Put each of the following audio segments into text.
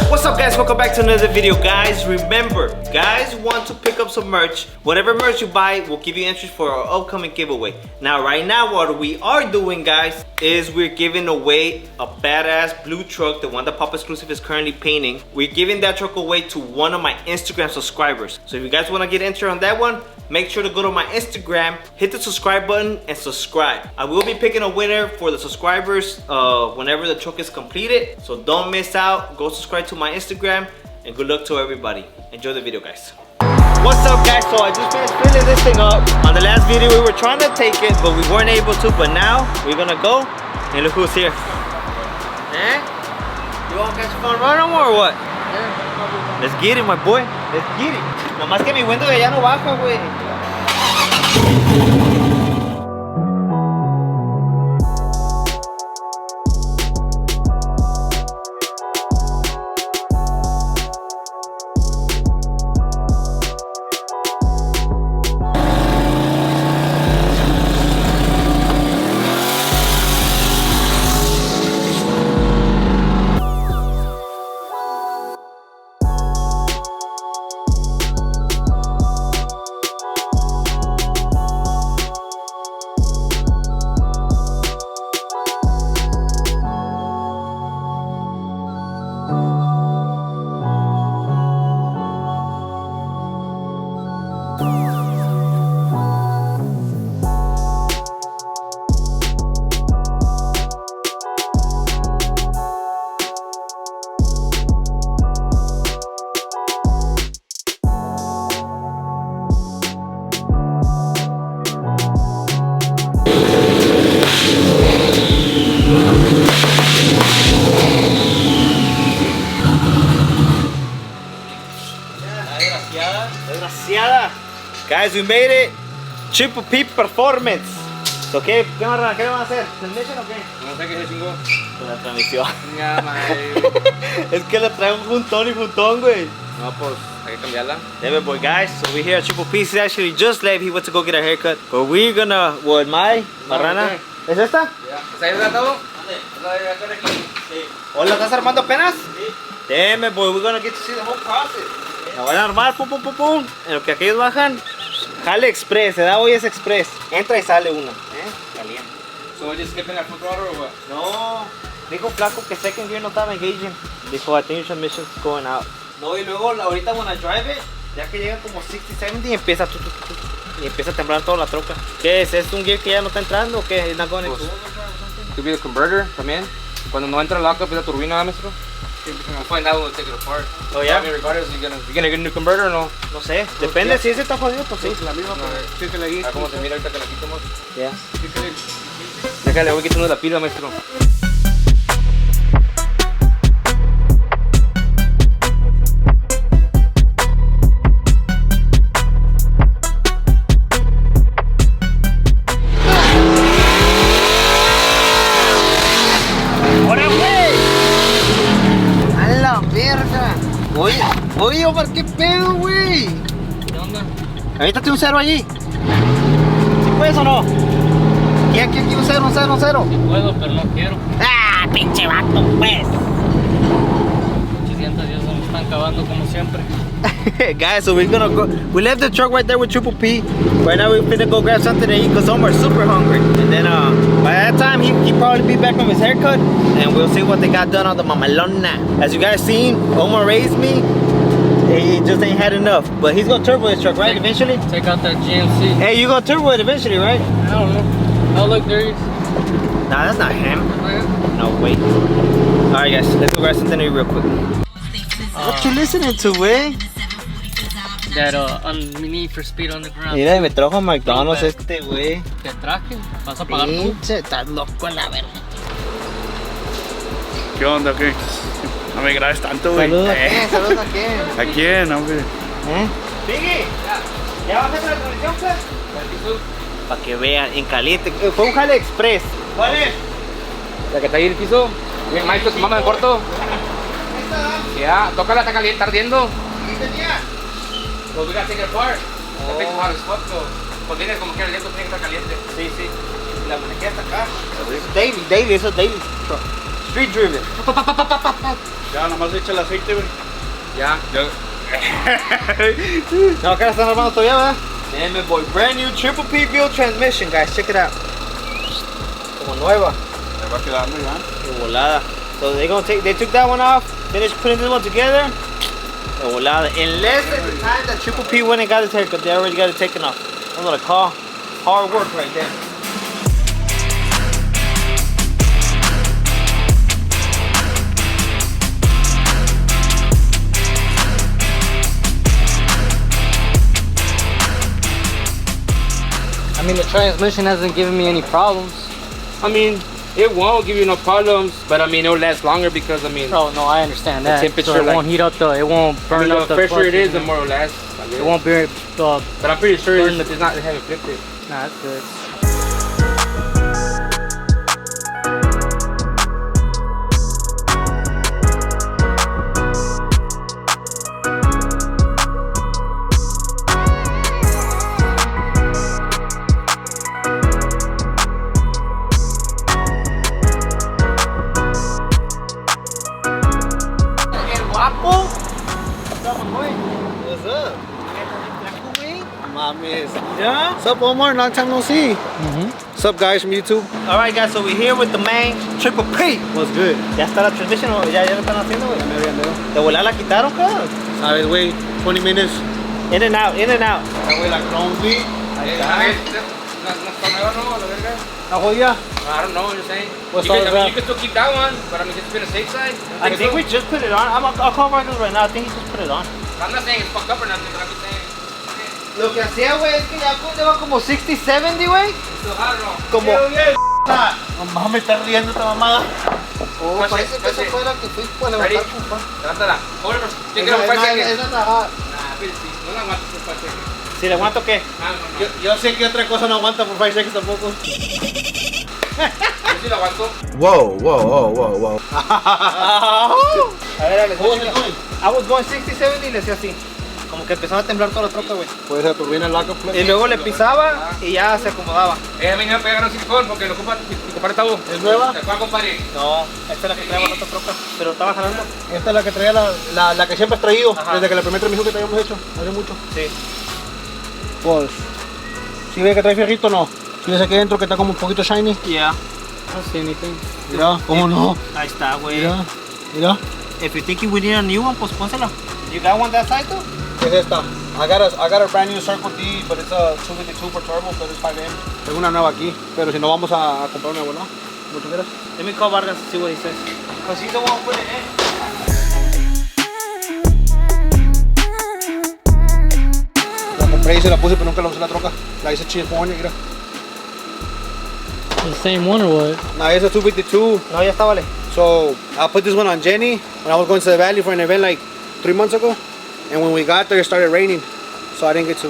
What's up guys, welcome back to another video. Guys, remember, guys want to pick up some merch. Whatever merch you buy, we'll give you entries for our upcoming giveaway. Now right now what we are doing, guys, is we're giving away a badass blue truck, the one that Pop Exclusive is currently painting. We're giving that truck away to one of my Instagram subscribers. So if you guys want to get entered on that one, make sure to go to my Instagram, hit the subscribe button and subscribe. I will be picking a winner for the subscribers whenever the truck is completed, so don't miss out. Go subscribe to my Instagram and good luck to everybody. Enjoy the video, guys. What's up guys, so I just finished filling this thing up. On the last video we were trying to take it but we weren't able to, but now we're gonna go and look who's here. Eh? You want to catch a fun run or what? Yeah. Let's get it, my boy. Let's get it. Nomás que mi window de allá no baja, güey. Guys, we made it. Triple P Performance. So, ¿qué van a hacer? ¿Transmission o qué? No sé qué se chingó. Con la transmisión. Ya, madre. Es que le trae un juntón y juntón, güey. No, pues hay que cambiarla. Yeah, boy, guys. So we're here at Triple P. He's actually just left. He went to go get a haircut. But we're gonna, what, Marrana? ¿Es esta? ¿Está ahí todo? ¿O la estás armando apenas? Sí. Damn it, boy, we're gonna get to see the whole process. La van a armar, pum, pum, pum, pum. En lo que aquellos bajan, jale express, se da hoy es express. Entra y sale una, caliente. So just skipping that foot rudder or what? No, dijo Flaco que second gear no estaba engaging. Dijo, I think your transmission's going out. No, y luego ahorita when I drive it, ya que llega como 60, 70 y empieza y empieza a temblar toda la troca. ¿Qué es? ¿Es un gear que ya no está entrando o qué? ¿Es not going pues, could be the converter también. Cuando no entra el lockup, la turbina, maestro. We'll find out when we take it apart. Oh, yeah? Regardless, you gonna get a new converter or no? No sé, depende, si ese está jodido, pues sí. La misma, sí que le ¿Cómo se mira ahorita que la quitemos? Ya. Déjale, voy quitando la pila, maestro. Oye, Omar, ¿qué pedo, güey? ¿Qué onda? Avítate un cero allí. ¿Sí puedes o no? Aquí un cero, un cero, un cero. Sí puedo, pero no quiero. ¡Ah, pinche vato, pues! Muchas Dios se me están acabando como siempre. Guys, so we're gonna go. We left the truck right there with Triple P. Right now we're gonna go grab something to eat because Omar's super hungry. And then by that time he probably be back from his haircut and we'll see what they got done on the mamalona. As you guys seen, Omar raised me. He just ain't had enough. But he's gonna turbo his truck, right? Eventually? Take out that GMC. Hey, you gonna turbo it eventually, right? I don't know. Oh look, there he is. Nah, that's not him. No, wait. Alright guys, let's go grab something to eat real quick. What you listening to, güey? That Need for Speed Underground. Mira, me trajo a McDonald's este, güey. Te traje, vas a pagar tú. Pinche, estás loco a la verga. ¿Qué onda, qué? No me grabes tanto, güey. Saludos a quién, saludos a quién. ¿A quién, hombre? Piggy, ¿ya bajaste la transmisión, pues? Para que vean, en caliente. Fue un jale express. ¿Cuál es? La que está ahí en el piso. Bien, maestro, tu mamá en corto. Ya, tócala, está caliente, está ardiendo. ¿Qué tenía? Pues we gotta take it apart. The thing's hot as fuck, so. Pues viene como que el viento tiene que estar caliente. Sí, sí. La manejé hasta acá. Daily, eso es daily. Street driven. Ya, nomás echa el aceite, güey. Ya. No, acá la están armando todavía, ¿verdad? Man, my boy, brand new triple P wheel transmission, guys. Check it out. Como nueva. Se va quedando ya. De volada. So they took that one off. Then they're putting this one together. De volada. In less than the time that triple P went and got his haircut, they already got it taken off. I'm gonna call. Hard work right there. I mean, the transmission hasn't given me any problems. I mean, it won't give you no problems, but I mean, it'll last longer because I mean, Oh no, I understand The that. temperature, so it like- won't heat up it won't burn up the the fresher it is, the clutches, more it'll last. I It guess. won't be. But I'm pretty sure burn it's not. They haven't flipped it. Nah, that's good. El guapo. What's up? Mames. Yeah? What's up, Omar? Long time no see. What's up, guys from YouTube? Alright, guys, so we're here with the man, Triple P. What's good? Ya está la transmission, ¿o? Ya lo están haciendo, güey. Me habían dado. De volar la quitaron, cabrón. Sabes, güey, 20 minutes. In and out, in and out. That way, like, long beat. Ahí No está. está nueva, no, la verga. ¿La jodida? I don't know what you're saying. What's You can, all I mean, that? you can still keep that one, but I mean, just been a safe side. I think we just put it on. I'll call Vargas right now. I think he just put it on. I'm not saying it's fucked up or nothing, but I'm just saying. Lo que hacía, güey, es que ya lleva como 60, 70, güey. Still hot or no? Como... No mames, está riendo esta mamada. Oh, Pues parece sí, que pues esa sí. fue la que fui a Ready? levantar, compa. Levántala. Hold it for, take it over 5 seconds. Esa es la hot. Nah, pero sí, no la aguanto por 5 seconds. Si le aguanto, ¿qué? Ah, no, no. Yo sé que otra cosa no aguanta por 5 seconds tampoco. Yo sí la aguanto. Whoa. A ver, Alex, What was it doing? I was going 60, 70 y le hacía así. Como que empezaba a temblar toda la troca, güey. Puede ser turbina lock flip. Y luego le pisaba y ya se acomodaba. A mí me va a pegar un silicón porque lo ocupa mi compadre Tavo. ¿Es nueva? ¿Te acuerdas, compadre? No, esta es la que traía la otra troca. Pero estaba jalando. Esta es la que traía la que siempre has traído. Ajá. Desde que la primera transmisión que te habíamos hecho. Hace mucho. Sí. Pues, si ve que trae fierrito o no. Si ves aquí dentro que está como un poquito shiny. Yeah. I don't see anything. Mira, ¿cómo no? Ahí está, güey. Mira. If you're thinking we need a new one, pues pónsela. You got one that side though? Es esta. I got a brand new Circle D, but it's a 252 per turbo, pero es 5M. Tengo una nueva aquí, pero si no vamos a comprar una nueva, ¿no? Como tú quieras. Let me call Vargas and see what he says. Cause he's the one putting it in. La compré y se la puse, pero nunca la usé la troca. La hice California, mira. The same one or what? Now it's a 252. No, ya está, vale. So I put this one on Jenny when I was going to the valley for an event like 3 months ago. And when we got there, it started raining. So I didn't get to.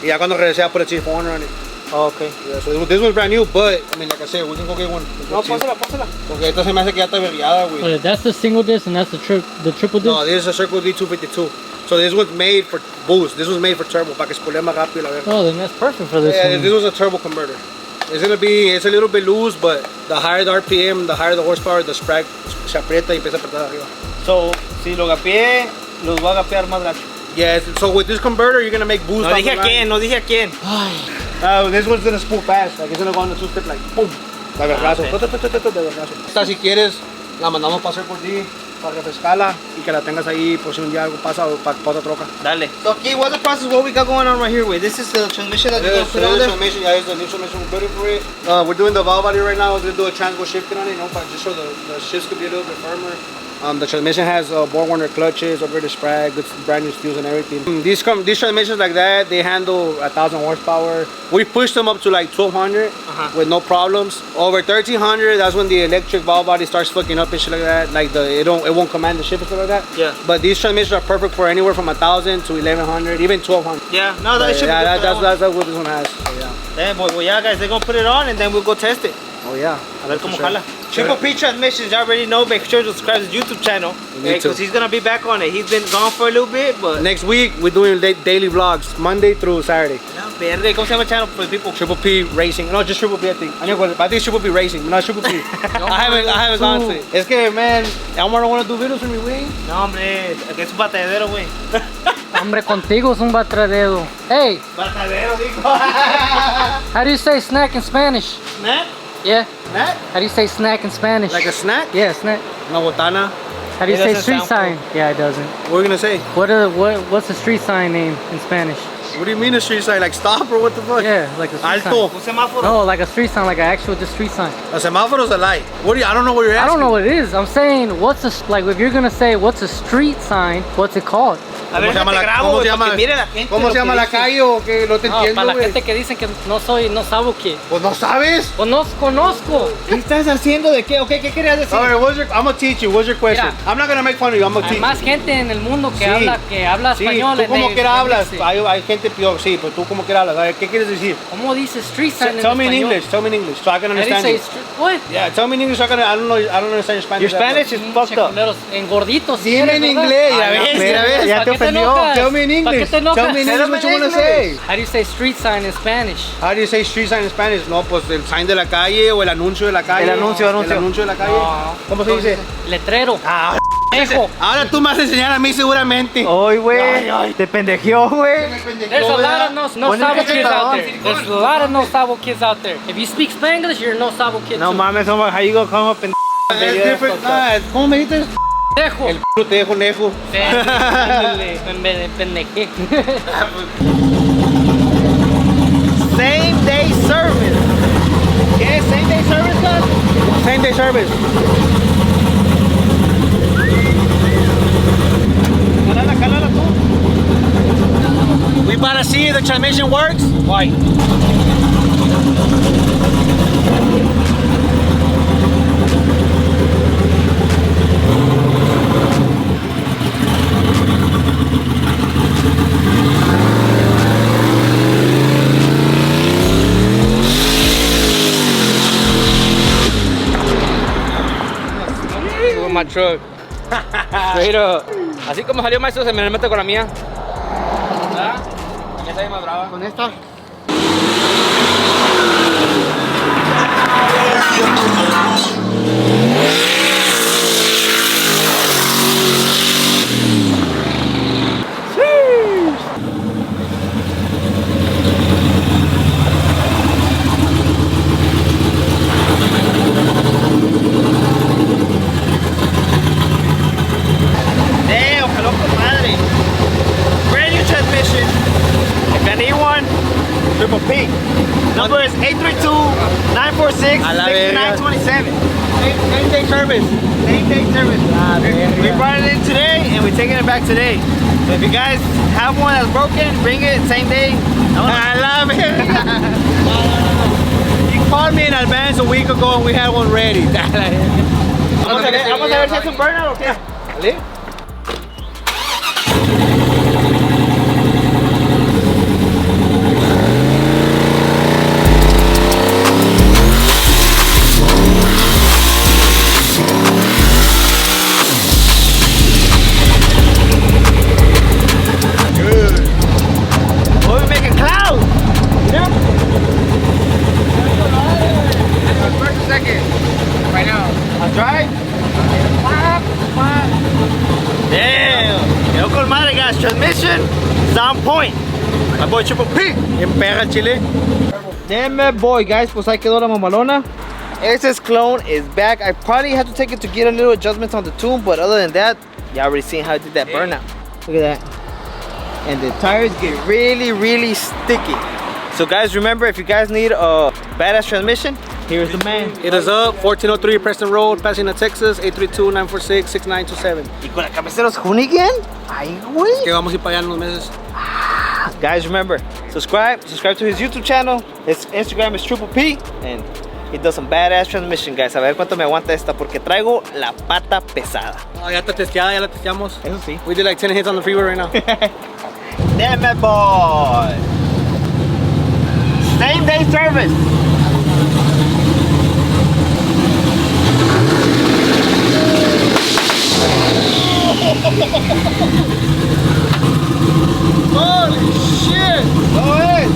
Y ya cuando regresé, I put a California on it. Oh, okay. Yeah, so this one's brand new, but I mean, like I said, we can go get one. No, pónsela, pónsela. Porque esta se me hace que ya está averiada, güey. Wait, that's the single disc and that's the triple disc. No, this is a Circle D 252. So this was made for boost. This was made for turbo, para que spolea más rápido la verga. Oh, then that's perfect for this Yeah, one. this was a turbo converter. It's a little bit loose, but the higher the RPM, the higher the horsepower, the sprag se aprieta y empieza a apretar arriba. So, si lo gapié, los voy a gapear más gacho. Yeah, so with this converter, you're gonna make boost. No down dije the a quién, line. no dije a quién. This one's gonna spool fast. Like it's gonna go on the two-step like boom. De vergazo. okay. De vergazo. Esta si quieres, la mandamos para hacer por ti, para refrescarla y que la tengas ahí por si un día algo pasa o para otra troca. Dale. So, aquí, what's the process? What we got going on right here, wait? This is the transmission that we're gonna put on there? Transmission, yeah, it's the new transmission. We're building for it. We're doing the valve body right now. We're gonna do a transgo shifting on it, you know, just so the shifts could be a little bit firmer. The transmission has Borg-Warner clutches, upgraded sprag, good brand new steels and everything. These transmissions like that, they handle 1,000 horsepower. We pushed them up to like 1,200 with no problems. Over 1,300, that's when the electric valve body starts fucking up and shit like that. Like it won't command the ship and stuff like that. Yeah. But these transmissions are perfect for anywhere from 1,000 to 1,100, even 1,200. Yeah, no, that should be good for that one. That's what this one has. So, yeah. Then, well, yeah, guys, they're gonna put it on and then we'll go test it. Oh yeah. A ver cómo jala. Triple P transmissions, you already know. Make sure to subscribe to his YouTube channel. need to. Because he's gonna be back on it. He's been gone for a little bit, but. Next week we're doing daily vlogs, Monday through Saturday. No, verde. ¿Cómo se llama el channel for the people? Triple P Racing. No, just Triple P, I think. I think it's Triple P Racing, not Triple P. I haven't gone to it. Es que, man, I want to do videos with me, güey. No, hombre, que es un batedero, güey. Hombre, contigo es un batradero. Hey, Batedero, dijo. how do you say snack in Spanish? Snack? Yeah. Snack? How do you say snack in Spanish? Like a snack? Yeah, snack. Una botana. How do you It say doesn't street sound sign? Yeah, it doesn't. What are we gonna say? What's the street sign name in Spanish? What do you mean a street sign? Like stop or what the fuck? Yeah, like a street Alto. Un semáforo. sign. No, like a street sign, like an actual just street sign. A semáforo's a light. What do you? I don't know what you're I asking. don't know what it is. I'm saying what's a like if you're gonna say what's a street sign, what's it called? A ver, te grabo, güey, porque mire la gente. ¿Cómo lo se que llama la dice. calle o qué? No te No, entiendo, para la güey. gente que dicen que no sabe qué. Pues no sabes. O no conozco. ¿Qué estás haciendo? ¿De qué? Okay, ¿qué querías decir? Alright, I'm gonna teach you. What's your question? Mira. I'm not gonna make fun of you. I'm gonna Hay teach más gente en el mundo que Sí. habla Sí, español. tú en como el- quiera en hablas. ese. Hay gente peor, sí, pero tú como quiera hablas. A ver, ¿qué quieres decir? ¿Cómo dice street sign en Tell me in español? English. Tell me in English so I can How do you understand say you. street? What? Yeah, tell me in English so I don't know. I don't understand your Spanish. Your Spanish is fucked up. Checuleros, en gorditos. Dime ¿quieres, en verdad? inglés, ya Ay, ves, no, ya ves, ¿para ya te qué ofendió. enojas? Tell me in ¿Para qué English. te enojas? Tell me in English what you wanna say. How do you say street sign in Spanish? How do you say street sign in Spanish? No, pues el sign de la calle o el anuncio de la calle. El anuncio. El anuncio de la calle. No. ¿Cómo se dice? Letrero. Ah, Ejo. ahora tú me vas a enseñar a mí seguramente. Hoy, güey. Te pendejeó, güey. There's a lot of no Ponle sabo un kids out cachetadón. there. There's a lot of no sabo kids out there. If you speak Spanglish, you're a no sabo kid No too. mames, hombre, how you gonna come up and It's different. Nah, ¿cómo me dijiste? Ejo. El culo te dejo nejo. Pendeje. same day service? ¿Qué? Same day service, guys? Same day service. Calala tú. We about to see if the transmission works. Why? With my truck. Straight up. Así como salió maestro, se me mete con la mía. ¿Verdad? La mía está bien más brava. Con esta. Damn, jaló con madre. Brand new transmission. If I need one, Triple P. Number is 832-946-6927. Same day service. Same day service. We brought it in today and we're taking it back today. So if you guys have one that's broken, bring it same day. I love it. You called me in advance a week ago and we had one ready. Vamos a ver si es un burnout o qué. ¿Vale? Oh, we're making clouds. First and second. Right now. That's right. Damn. Quedó con madre, guys. Transmission is on point. My boy Triple P. En perra chile. Damn it, boy, guys. Pues ahí quedó la mamalona. X's clone is back. I probably have to take it to get a little adjustments on the tune, but other than that, y'all already seen how I did that burnout. Look at that. And the tires get really, really sticky. So guys, remember, if you guys need a badass transmission, here's the man. Hit us up, 1403 Preston Road, Pasadena, Texas, 832-946-6927. Y con la cabeceros Hoonigan? Ay, güey. Que vamos a ir para allá en unos meses. Guys, remember, subscribe to his YouTube channel. His Instagram is Triple P, and he does some badass transmission, guys. A ver cuánto me aguanta esta, porque traigo la pata pesada. Oh, ya está testeada, ya la testeamos. Eso sí. We did like 10 hits on the freeway right now. Damn it, boy. Same day service. Holy shit! No way.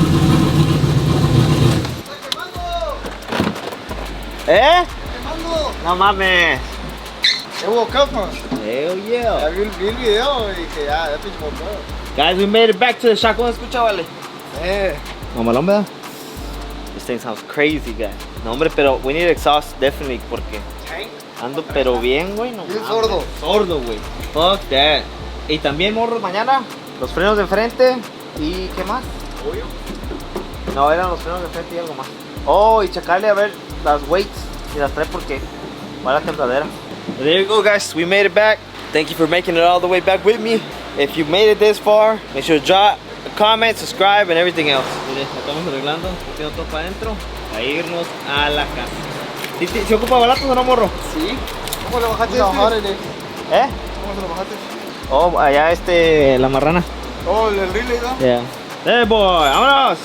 ¿Eh? No mames. It woke up, huh? Hell yeah. Vi el video y dije, ya pinche motor. Guys, we made it back to the shack. ¿Cómo escucha, vale? Mamalón, ¿verdad? This thing sounds crazy, guys. No, hombre, pero we need exhaust, definitely, porque ando pero bien, güey. No, Bien mames. sordo. Sordo, güey. Fuck that. Y también, morros, mañana, los frenos de frente y ¿qué más? No, eran los frenos de frente y algo más. Oh, y checarle a ver las weights y las trae porque va la templadera. There you go, guys. We made it back. Thank you for making it all the way back with me. If you made it this far, make sure to drop a comment, subscribe, and everything else. Mire, estamos arreglando, metiendo todo para adentro, a irnos a la casa. ¿Se ocupa balatos o no, morro? Sí. ¿Cómo le bajaste ¿Eh? ¿Cómo se lo bajaste? Oh, allá la marrana. Oh, el relay, ¿no? Yeah. Hey, boy, vámonos.